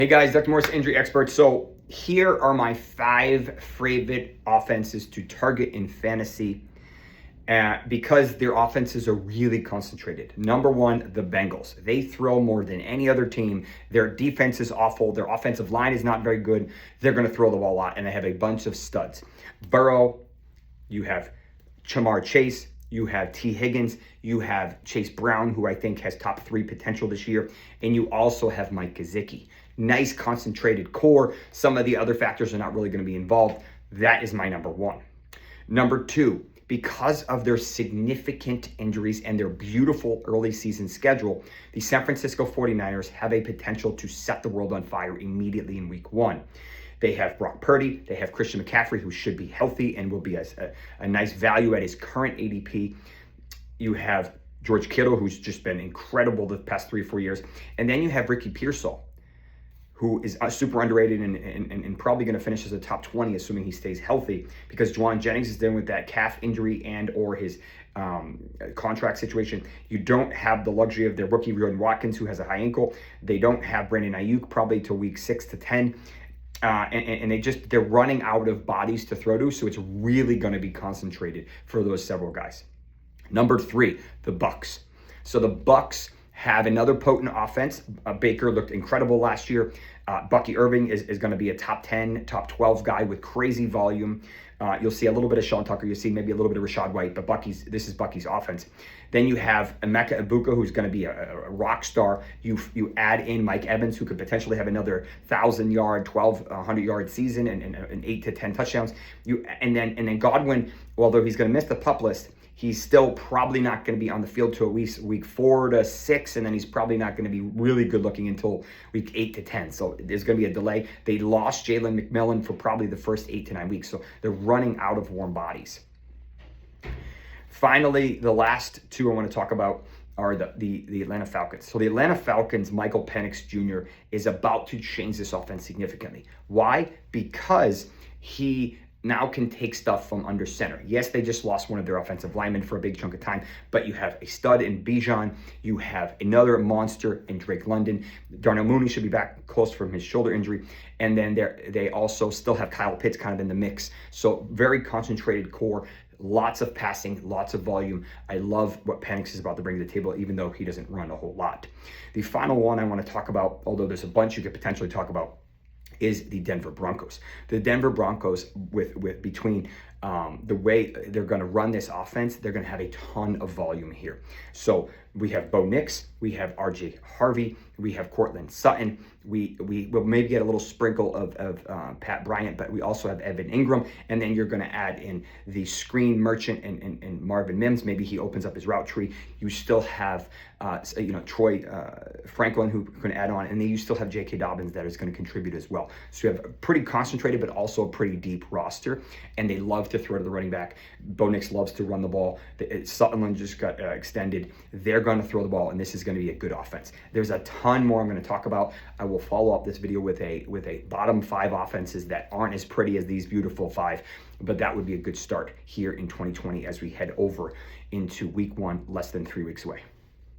Hey guys, Dr. Morse, injury expert. So here are my 5 favorite offenses to target in fantasy because their offenses are really concentrated. Number 1, the Bengals. They throw more than any other team. Their defense is awful. Their offensive line is not very good. They're going to throw the ball a lot, and they have a bunch of studs. Burrow, you have Jamar Chase, you have T. Higgins, you have Chase Brown, who I think has top 3 potential this year, and you also have Mike Gesicki. Nice concentrated core. Some of the other factors are not really going to be involved. That is my number 1. Number 2, because of their significant injuries and their beautiful early season schedule, the San Francisco 49ers have a potential to set the world on fire immediately in week 1. They have Brock Purdy, they have Christian McCaffrey, who should be healthy and will be a nice value at his current ADP. You have George Kittle, who's just been incredible the past 3 or 4 years. And then you have Ricky Pearsall, who is super underrated and probably going to finish as a top 20, assuming he stays healthy, because Juwan Jennings is dealing with that calf injury and or his contract situation. You don't have the luxury of their rookie, Jordan Watkins, who has a high ankle. They don't have Brandon Ayuk probably till week 6 to 10. And they're running out of bodies to throw to, so it's really going to be concentrated for those several guys. Number 3, the Bucs. So the Bucs have another potent offense. Baker looked incredible last year. Bucky Irving is going to be a top 10, top 12 guy with crazy volume. You'll see a little bit of Sean Tucker. You'll see maybe a little bit of Rachaad White, but this is Bucky's offense. Then you have Emeka Egbuka, who's going to be a rock star. You add in Mike Evans, who could potentially have another 1,000-yard, 1,200-yard season and 8 to 10 touchdowns. And then Godwin, although he's going to miss the PUP list, he's still probably not going to be on the field till at least week 4 to 6, and then he's probably not going to be really good looking until week 8 to 10. So there's going to be a delay. They lost Jalen McMillan for probably the first 8 to 9 weeks, so they're running out of warm bodies. Finally, the last 2 I want to talk about are the Atlanta Falcons. So the Atlanta Falcons, Michael Penix Jr. is about to change this offense significantly. Why? Because he now can take stuff from under center. Yes, they just lost one of their offensive linemen for a big chunk of time, but you have a stud in Bijan. You have another monster in Drake London. Darnell Mooney should be back close from his shoulder injury. And then they also still have Kyle Pitts kind of in the mix. So very concentrated core, lots of passing, lots of volume. I love what Penix is about to bring to the table, even though he doesn't run a whole lot. The final one I want to talk about, although there's a bunch you could potentially talk about, is the Denver Broncos. The Denver Broncos, with between the way they're going to run this offense, they're going to have a ton of volume here. So we have Bo Nix, we have RJ Harvey, we have Cortland Sutton, we will maybe get a little sprinkle of Pat Bryant, but we also have Evan Ingram, and then you're going to add in the screen merchant and Marvin Mims. Maybe he opens up his route tree. You still have Troy Franklin, who can add on, and then you still have J.K. Dobbins that is going to contribute as well. So you have a pretty concentrated but also a pretty deep roster, and they love to throw to the running back. Bo Nix loves to run the ball. Sutherland just got extended. They're going to throw the ball, and this is going to be a good offense. There's a ton more I'm going to talk about. I will follow up this video with a bottom 5 offenses that aren't as pretty as these beautiful 5, but that would be a good start here in 2020 as we head over into week 1, less than 3 weeks away.